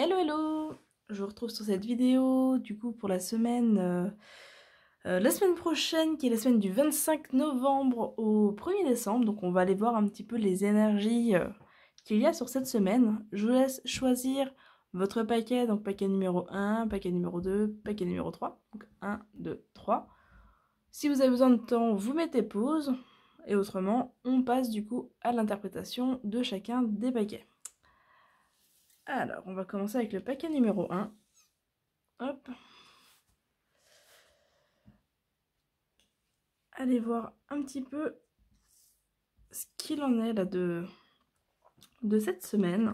Hello hello! Je vous retrouve sur cette vidéo du coup pour la semaine prochaine qui est la semaine du 25 novembre au 1er décembre. Donc on va aller voir un petit peu les énergies qu'il y a sur cette semaine. Je vous laisse choisir votre paquet, donc paquet numéro 1, paquet numéro 2, paquet numéro 3. Donc 1, 2, 3. Si vous avez besoin de temps, vous mettez pause. Et autrement, on passe du coup à l'interprétation de chacun des paquets. Alors, on va commencer avec le paquet numéro 1. Hop. Allez voir un petit peu ce qu'il en est là de cette semaine.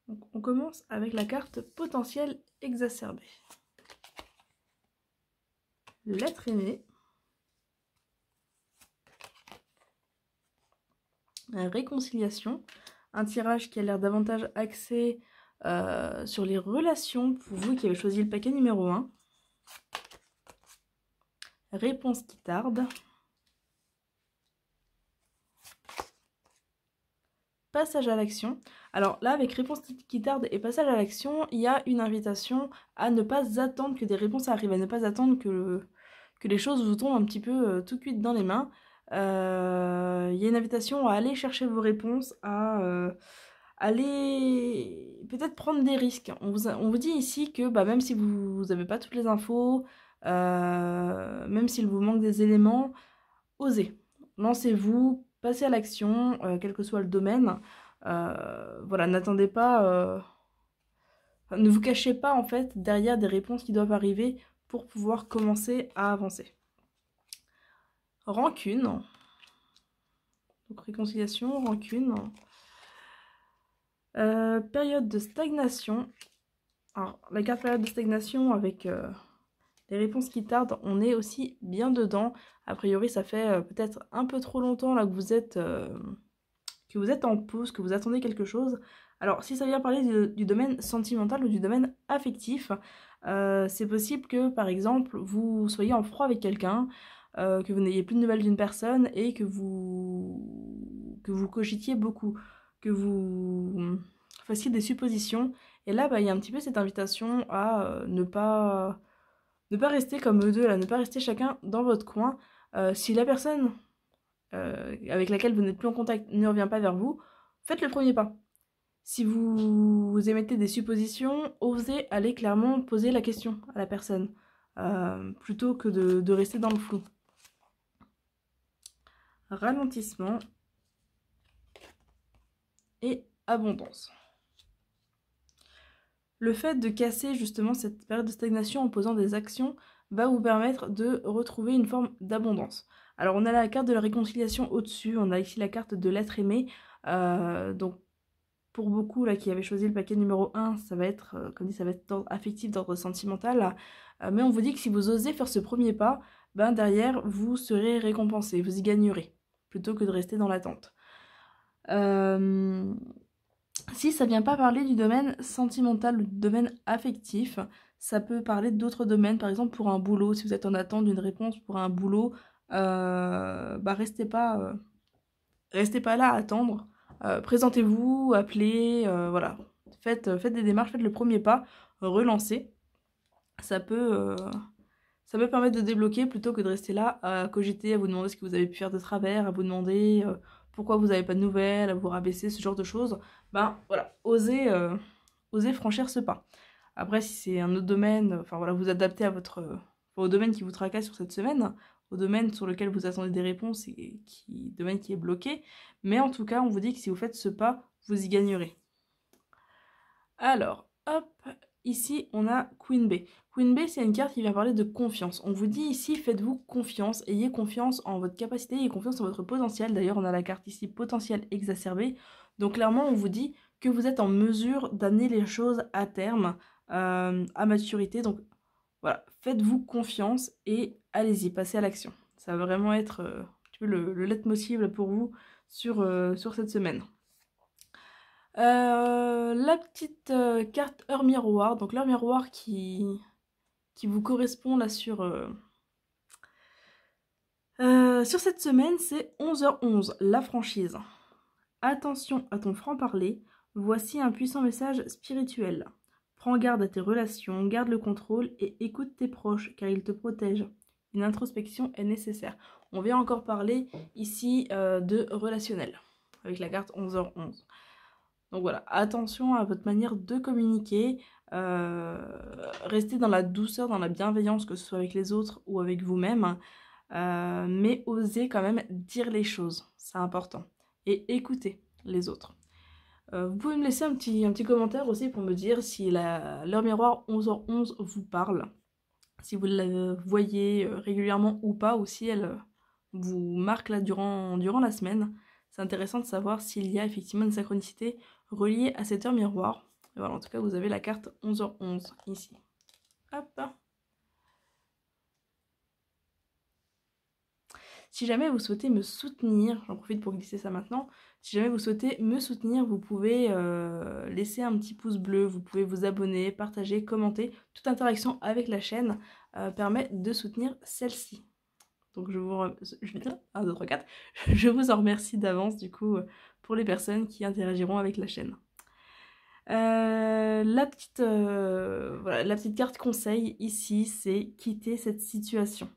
Donc, on commence avec la carte potentiel exacerbé. L'être aimé. Réconciliation. Un tirage qui a l'air davantage axé sur les relations pour vous qui avez choisi le paquet numéro 1. Réponse qui tarde. Passage à l'action. Alors là, avec réponse qui tarde et passage à l'action, il y a une invitation à ne pas attendre que des réponses arrivent, à ne pas attendre que les choses vous tombent un petit peu tout cuites dans les mains. Il y a une invitation à aller chercher vos réponses, à aller peut-être prendre des risques. On vous dit ici que même si vous n'avez pas toutes les infos, même s'il vous manque des éléments, osez. Lancez-vous, passez à l'action, quel que soit le domaine. Voilà, n'attendez pas... ne vous cachez pas en fait derrière des réponses qui doivent arriver pour pouvoir commencer à avancer. Rancune. Donc réconciliation, rancune. Période de stagnation. Alors, la carte période de stagnation avec les réponses qui tardent, on est aussi bien dedans. A priori, ça fait peut-être un peu trop longtemps là que vous êtes en pause, que vous attendez quelque chose. Alors, si ça vient parler du domaine sentimental ou du domaine affectif, c'est possible que, par exemple, vous soyez en froid avec quelqu'un, que vous n'ayez plus de nouvelles d'une personne et que vous cogitiez beaucoup, que vous fassiez des suppositions. Et là, il y a un petit peu cette invitation à ne pas rester comme eux deux, là, ne pas rester chacun dans votre coin. Si la personne avec laquelle vous n'êtes plus en contact ne revient pas vers vous, faites le premier pas. Si vous émettez des suppositions, osez aller clairement poser la question à la personne, plutôt que de rester dans le flou. Ralentissement et abondance. Le fait de casser justement cette période de stagnation en posant des actions va vous permettre de retrouver une forme d'abondance. Alors on a la carte de la réconciliation au-dessus, on a ici la carte de l'être aimé, donc pour beaucoup là qui avaient choisi le paquet numéro 1, ça va être, comme dit, ça va être d'ordre affectif, d'ordre sentimental, mais on vous dit que si vous osez faire ce premier pas, derrière vous serez récompensé, vous y gagnerez, plutôt que de rester dans l'attente. Si ça vient pas parler du domaine sentimental ou du domaine affectif, ça peut parler d'autres domaines, par exemple pour un boulot, si vous êtes en attente d'une réponse pour un boulot, restez pas là à attendre. Présentez-vous, appelez, voilà. Faites des démarches, faites le premier pas, relancez. Ça peut permettre de débloquer plutôt que de rester là à cogiter, à vous demander ce que vous avez pu faire de travers, à vous demander pourquoi vous n'avez pas de nouvelles, à vous rabaisser, ce genre de choses. Voilà, osez franchir ce pas. Après, si c'est un autre domaine, voilà, vous adaptez à au domaine qui vous tracasse sur cette semaine, au domaine sur lequel vous attendez des réponses et domaine qui est bloqué. Mais en tout cas, on vous dit que si vous faites ce pas, vous y gagnerez. Alors, hop, ici on a Queen B. Queen B, c'est une carte qui vient parler de confiance. On vous dit ici, faites-vous confiance, ayez confiance en votre capacité, ayez confiance en votre potentiel. D'ailleurs, on a la carte ici, potentiel exacerbé. Donc clairement, on vous dit que vous êtes en mesure d'amener les choses à terme, à maturité. Donc voilà, faites-vous confiance et allez-y, passez à l'action. Ça va vraiment être un petit peu le leitmotiv pour vous sur cette semaine. La petite carte heure miroir, donc l'heure miroir qui vous correspond là sur cette semaine, c'est 11h11, la franchise. Attention à ton franc-parler, voici un puissant message spirituel. Prends garde à tes relations, garde le contrôle et écoute tes proches car ils te protègent. Une introspection est nécessaire. On vient encore parler ici de relationnel avec la carte 11h11. Donc voilà, attention à votre manière de communiquer, restez dans la douceur, dans la bienveillance, que ce soit avec les autres ou avec vous-même, mais osez quand même dire les choses, c'est important, et écoutez les autres. Vous pouvez me laisser un petit commentaire aussi pour me dire si l'heure miroir 11h11 vous parle, si vous la voyez régulièrement ou pas, ou si elle vous marque là durant la semaine. C'est intéressant de savoir s'il y a effectivement une synchronicité reliée à cette heure miroir. Et voilà, en tout cas, vous avez la carte 11h11 ici. Hop. Si jamais vous souhaitez me soutenir, j'en profite pour glisser ça maintenant, si jamais vous souhaitez me soutenir, vous pouvez laisser un petit pouce bleu, vous pouvez vous abonner, partager, commenter. Toute interaction avec la chaîne permet de soutenir celle-ci. Donc je vous 1, 2, 3, 4. Je vous en remercie d'avance du coup pour les personnes qui interagiront avec la chaîne. La petite carte conseil ici, c'est quitter cette situation.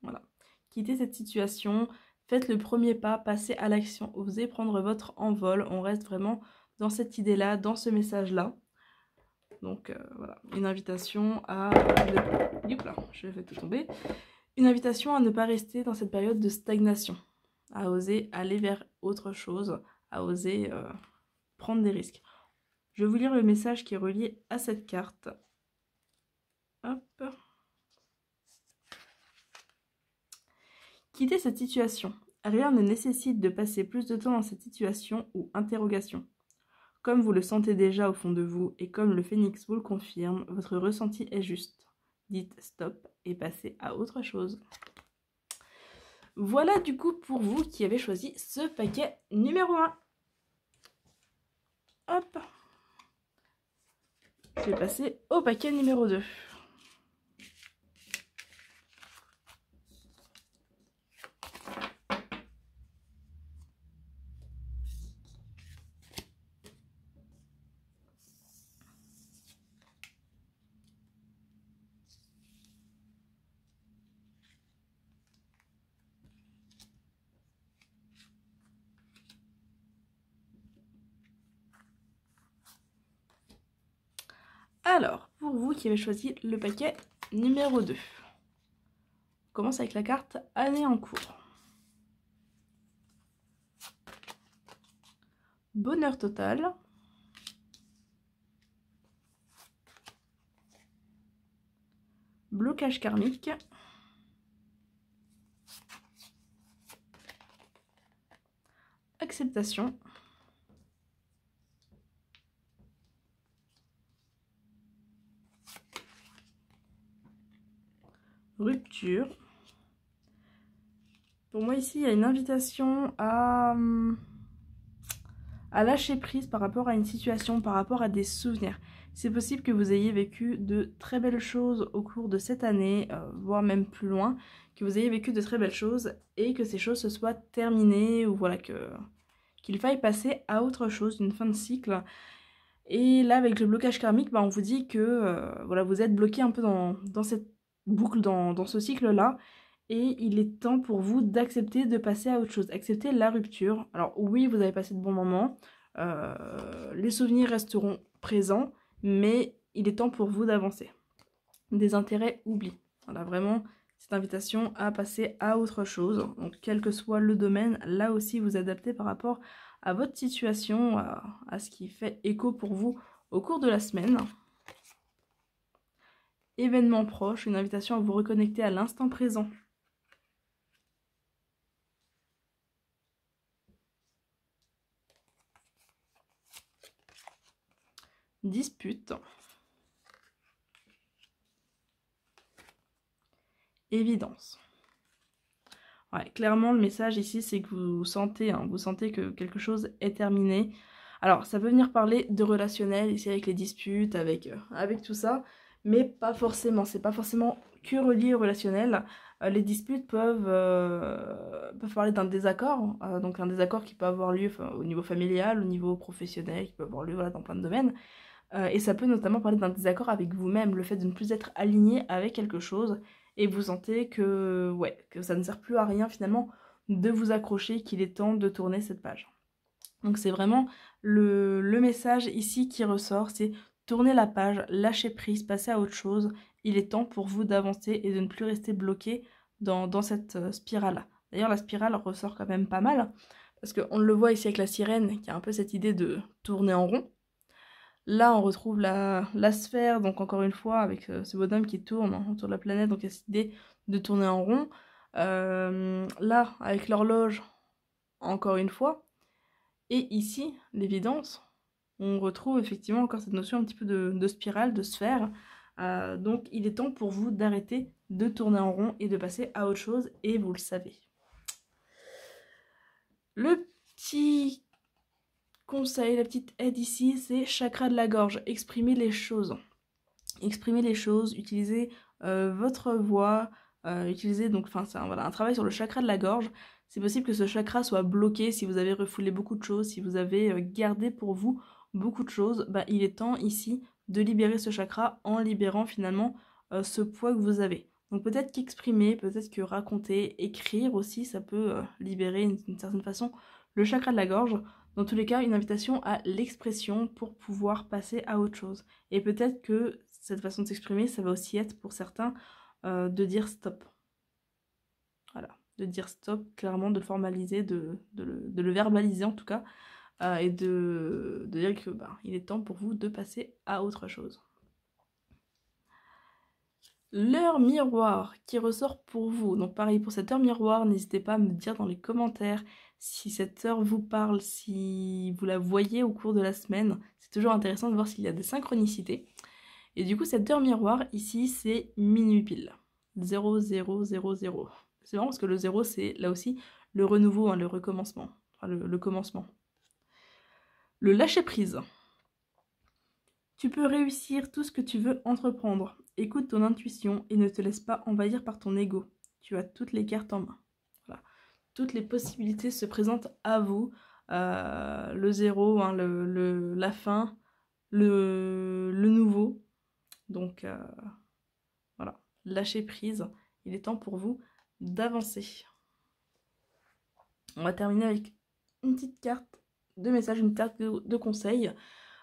Voilà. Quittez cette situation, faites le premier pas, passez à l'action, osez prendre votre envol. On reste vraiment dans cette idée-là, dans ce message-là. Donc voilà, une invitation à... je vais tout tomber. Une invitation à ne pas rester dans cette période de stagnation, à oser aller vers autre chose, à oser prendre des risques. Je vais vous lire le message qui est relié à cette carte. Hop. Quittez cette situation. Rien ne nécessite de passer plus de temps dans cette situation ou interrogation. Comme vous le sentez déjà au fond de vous et comme le phénix vous le confirme, votre ressenti est juste. Dites stop et passez à autre chose. Voilà du coup pour vous qui avez choisi ce paquet numéro 1. Hop. Je vais passer au paquet numéro 2. Alors, pour vous qui avez choisi le paquet numéro 2, on commence avec la carte année en cours. Bonheur total. Blocage karmique. Acceptation. Rupture. Pour moi ici, il y a une invitation à lâcher prise par rapport à une situation, par rapport à des souvenirs. C'est possible que vous ayez vécu de très belles choses au cours de cette année, voire même plus loin, que vous ayez vécu de très belles choses et que ces choses se soient terminées ou voilà qu'il faille passer à autre chose, une fin de cycle. Et là, avec le blocage karmique, on vous dit que voilà, vous êtes bloqué un peu dans cette boucle, dans ce cycle-là. Et il est temps pour vous d'accepter de passer à autre chose, accepter la rupture. Alors oui, vous avez passé de bons moments, les souvenirs resteront présents, mais il est temps pour vous d'avancer. Des intérêts oubliés. Voilà, vraiment cette invitation à passer à autre chose. Donc quel que soit le domaine, là aussi vous adaptez par rapport à votre situation, à ce qui fait écho pour vous au cours de la semaine. Événement proche, une invitation à vous reconnecter à l'instant présent. Dispute. Évidence. Ouais, clairement, le message ici, c'est que vous sentez que quelque chose est terminé. Alors, ça peut venir parler de relationnel, ici avec les disputes, avec tout ça. mais pas forcément. C'est pas forcément que relié au relationnel. Les disputes peuvent parler d'un désaccord, donc un désaccord qui peut avoir lieu au niveau familial, au niveau professionnel, qui peut avoir lieu voilà, dans plein de domaines. Et ça peut notamment parler d'un désaccord avec vous-même, le fait de ne plus être aligné avec quelque chose, et vous sentez que, ouais, que ça ne sert plus à rien finalement de vous accrocher, qu'il est temps de tourner cette page. Donc c'est vraiment le message ici qui ressort, c'est tourner la page, lâcher prise, passer à autre chose. Il est temps pour vous d'avancer et de ne plus rester bloqué dans cette spirale. D'ailleurs la spirale ressort quand même pas mal, parce qu'on le voit ici avec la sirène, qui a un peu cette idée de tourner en rond. Là on retrouve la sphère, donc encore une fois avec ce bonhomme qui tourne autour de la planète, donc il y a cette idée de tourner en rond. Là avec l'horloge, encore une fois. Et ici, l'évidence, on retrouve effectivement encore cette notion un petit peu de spirale, de sphère. Donc il est temps pour vous d'arrêter de tourner en rond et de passer à autre chose, et vous le savez. Le petit conseil, la petite aide ici, c'est chakra de la gorge, exprimer les choses. Exprimer les choses, utilisez votre voix, utilisez donc, enfin c'est un travail sur le chakra de la gorge. C'est possible que ce chakra soit bloqué si vous avez refoulé beaucoup de choses, si vous avez gardé pour vous beaucoup de choses. Bah, il est temps ici de libérer ce chakra en libérant finalement ce poids que vous avez. Donc peut-être qu'exprimer, peut-être que raconter, écrire aussi, ça peut libérer d'une certaine façon le chakra de la gorge. Dans tous les cas, une invitation à l'expression pour pouvoir passer à autre chose. Et peut-être que cette façon de s'exprimer, ça va aussi être pour certains de dire stop. Voilà, de dire stop, clairement, de le formaliser, de le verbaliser en tout cas, et de dire que il est temps pour vous de passer à autre chose. L'heure miroir qui ressort pour vous. Donc pareil, pour cette heure miroir, n'hésitez pas à me dire dans les commentaires si cette heure vous parle, si vous la voyez au cours de la semaine. C'est toujours intéressant de voir s'il y a des synchronicités. Et du coup, cette heure miroir, ici, c'est minuit pile. 0, 0, 0, 0. C'est marrant parce que le 0, c'est là aussi le renouveau, hein, le recommencement. Enfin, le commencement. Le lâcher-prise. Tu peux réussir tout ce que tu veux entreprendre. Écoute ton intuition et ne te laisse pas envahir par ton ego. Tu as toutes les cartes en main. Voilà. Toutes les possibilités se présentent à vous. Le 0, hein, la fin, le nouveau. Donc voilà, lâchez prise. Il est temps pour vous d'avancer. On va terminer avec une petite carte de message, une carte de conseil.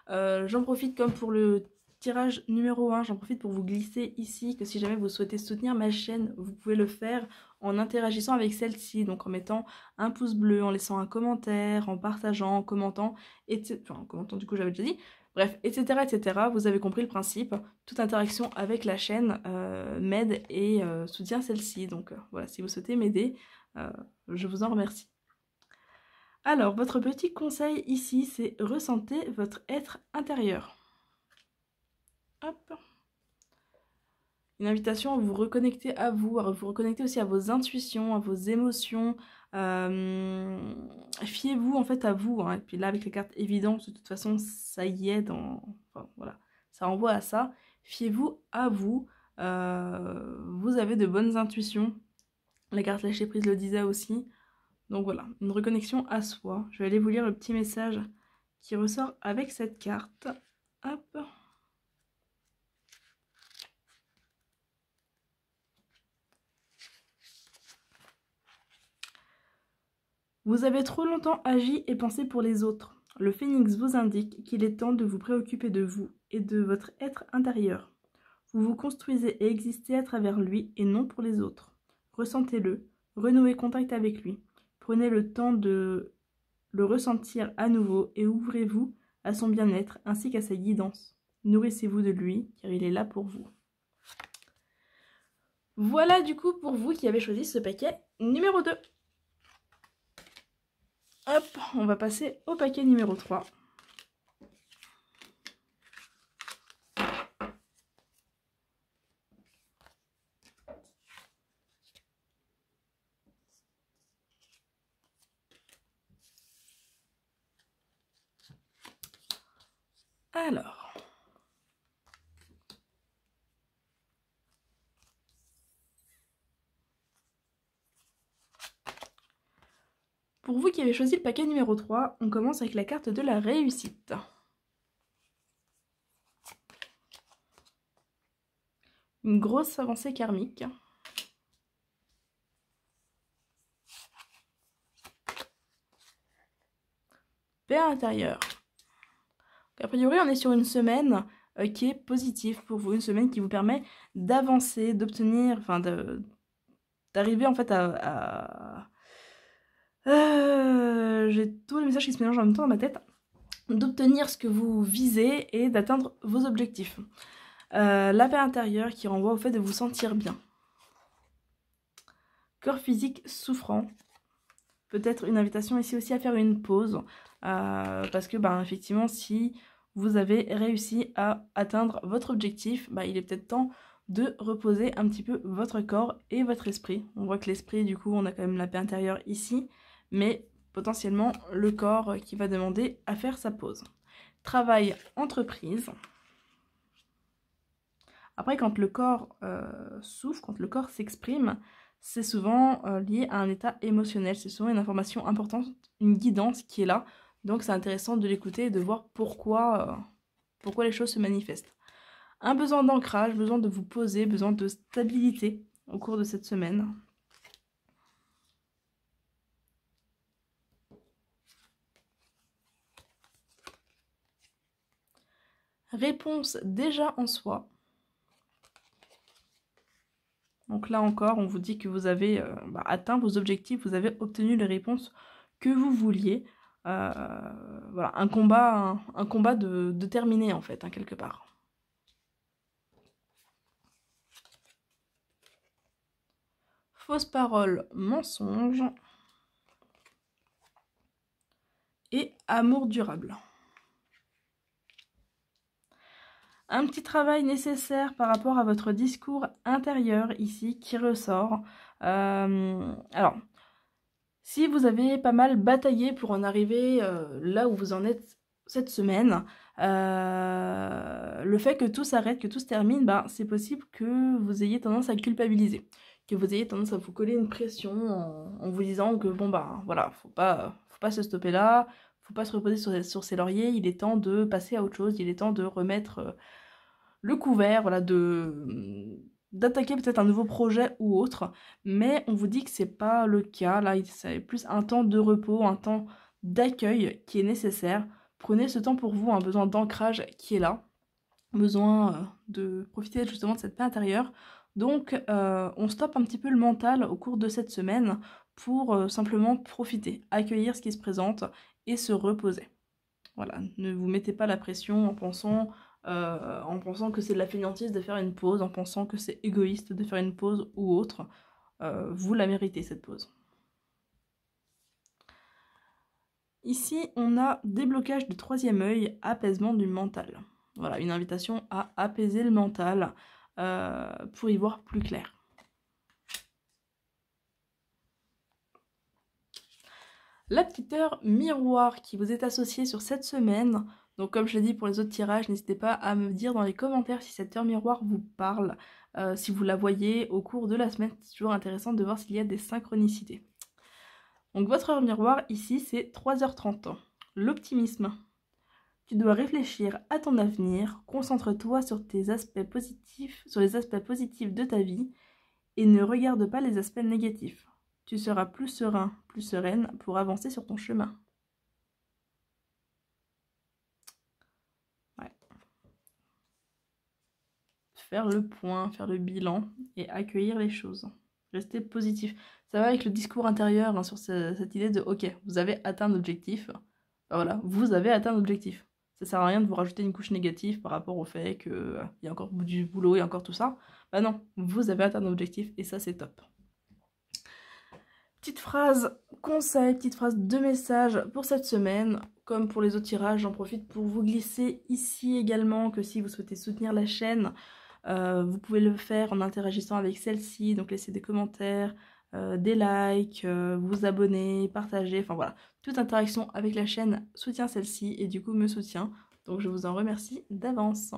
J'en profite comme pour le tirage numéro 1, j'en profite pour vous glisser ici que si jamais vous souhaitez soutenir ma chaîne, vous pouvez le faire en interagissant avec celle-ci, donc en mettant un pouce bleu, en laissant un commentaire, en partageant, en commentant, etc. Enfin, en commentant du coup j'avais déjà dit, bref, etc., etc. Vous avez compris le principe, toute interaction avec la chaîne m'aide et soutient celle-ci, donc voilà, si vous souhaitez m'aider, je vous en remercie. Alors, votre petit conseil ici, c'est ressentez votre être intérieur. Hop. Une invitation à vous reconnecter à vous reconnecter aussi à vos intuitions, à vos émotions. Fiez-vous en fait à vous. Hein. Et puis là, avec les cartes évidentes, de toute façon, ça y est. Enfin, voilà, ça renvoie à ça. Fiez-vous à vous. Vous avez de bonnes intuitions. La carte lâcher prise le disait aussi. Donc voilà, une reconnexion à soi. Je vais aller vous lire le petit message qui ressort avec cette carte. Hop. Vous avez trop longtemps agi et pensé pour les autres. Le phénix vous indique qu'il est temps de vous préoccuper de vous et de votre être intérieur. Vous vous construisez et existez à travers lui et non pour les autres. Ressentez-le, renouez contact avec lui. Prenez le temps de le ressentir à nouveau et ouvrez-vous à son bien-être ainsi qu'à sa guidance. Nourrissez-vous de lui car il est là pour vous. Voilà du coup pour vous qui avez choisi ce paquet numéro 2. Hop, on va passer au paquet numéro 3. Alors, Pour vous qui avez choisi le paquet numéro 3, on commence avec la carte de la réussite. Une grosse avancée karmique. Paix intérieure. A priori, on est sur une semaine qui est positive pour vous, une semaine qui vous permet d'avancer, d'obtenir, enfin d'arriver en fait j'ai tous les messages qui se mélangent en même temps dans ma tête, d'obtenir ce que vous visez et d'atteindre vos objectifs. La paix intérieure qui renvoie au fait de vous sentir bien. Corps physique souffrant. Peut-être une invitation ici aussi à faire une pause. Parce que, effectivement, si vous avez réussi à atteindre votre objectif, il est peut-être temps de reposer un petit peu votre corps et votre esprit. On voit que l'esprit, du coup, on a quand même la paix intérieure ici, mais potentiellement le corps qui va demander à faire sa pause. Travail, entreprise. Après, quand le corps souffre, quand le corps s'exprime, c'est souvent lié à un état émotionnel. C'est souvent une information importante, une guidance qui est là. Donc c'est intéressant de l'écouter et de voir pourquoi les choses se manifestent. Un besoin d'ancrage, besoin de vous poser, besoin de stabilité au cours de cette semaine. Réponse déjà en soi. Donc là encore, on vous dit que vous avez atteint vos objectifs, vous avez obtenu les réponses que vous vouliez. Voilà, un combat de terminer en fait, quelque part. Fausse parole, mensonge. Et amour durable. Un petit travail nécessaire par rapport à votre discours intérieur ici qui ressort. Alors, si vous avez pas mal bataillé pour en arriver là où vous en êtes cette semaine, le fait que tout s'arrête, que tout se termine, c'est possible que vous ayez tendance à culpabiliser, que vous ayez tendance à vous coller une pression en vous disant que voilà, faut pas se stopper là, faut pas se reposer sur ses lauriers, il est temps de passer à autre chose, il est temps de remettre le couvert, voilà, d'attaquer peut-être un nouveau projet ou autre, mais on vous dit que c'est pas le cas, là c'est plus un temps de repos, un temps d'accueil qui est nécessaire. Prenez ce temps pour vous, un besoin d'ancrage qui est là, besoin de profiter justement de cette paix intérieure. Donc on stoppe un petit peu le mental au cours de cette semaine pour simplement profiter, accueillir ce qui se présente et se reposer. Voilà, ne vous mettez pas la pression en pensant que c'est de la fainéantise de faire une pause, en pensant que c'est égoïste de faire une pause ou autre. Vous la méritez cette pause. Ici, on a déblocage du troisième œil, apaisement du mental. Voilà, une invitation à apaiser le mental pour y voir plus clair. La petite heure miroir qui vous est associée sur cette semaine. Donc comme je l'ai dit pour les autres tirages, n'hésitez pas à me dire dans les commentaires si cette heure miroir vous parle, si vous la voyez au cours de la semaine. C'est toujours intéressant de voir s'il y a des synchronicités. Donc votre heure miroir ici c'est 3h30. L'optimisme. Tu dois réfléchir à ton avenir, concentre-toi sur tes aspects positifs, sur les aspects positifs de ta vie et ne regarde pas les aspects négatifs. Tu seras plus serein, plus sereine pour avancer sur ton chemin. Ouais. Faire le point, faire le bilan et accueillir les choses. Rester positif. Ça va avec le discours intérieur sur cette idée de ok, vous avez atteint l'objectif. Voilà, vous avez atteint l'objectif. Ça sert à rien de vous rajouter une couche négative par rapport au fait qu'il y a encore du boulot et encore tout ça. Non, vous avez atteint l'objectif et ça c'est top. Petite phrase conseil, petite phrase de message pour cette semaine. Comme pour les autres tirages, j'en profite pour vous glisser ici également que si vous souhaitez soutenir la chaîne, vous pouvez le faire en interagissant avec celle-ci. Donc laissez des commentaires, des likes, vous abonner, partager, enfin voilà. Toute interaction avec la chaîne soutient celle-ci et du coup me soutient. Donc je vous en remercie d'avance.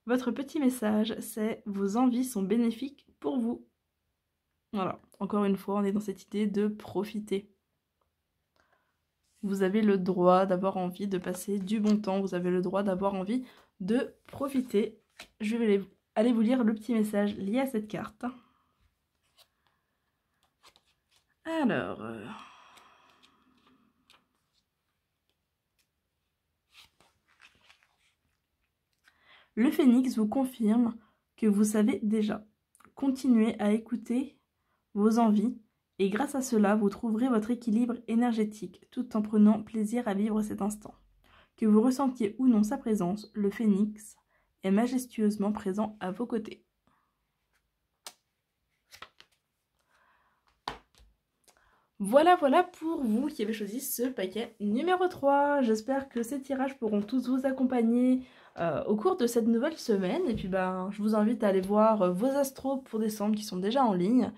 Votre petit message, c'est vos envies sont bénéfiques pour vous. Voilà, encore une fois, on est dans cette idée de profiter. Vous avez le droit d'avoir envie de passer du bon temps. Vous avez le droit d'avoir envie de profiter. Je vais aller vous lire le petit message lié à cette carte. Alors... Le phénix vous confirme que vous savez déjà. Continuez à écouter vos envies et grâce à cela, vous trouverez votre équilibre énergétique tout en prenant plaisir à vivre cet instant. Que vous ressentiez ou non sa présence, le phénix est majestueusement présent à vos côtés. Voilà pour vous qui avez choisi ce paquet numéro 3. J'espère que ces tirages pourront tous vous accompagner au cours de cette nouvelle semaine. Et puis je vous invite à aller voir vos astros pour décembre qui sont déjà en ligne.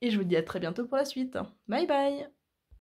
Et je vous dis à très bientôt pour la suite. Bye bye!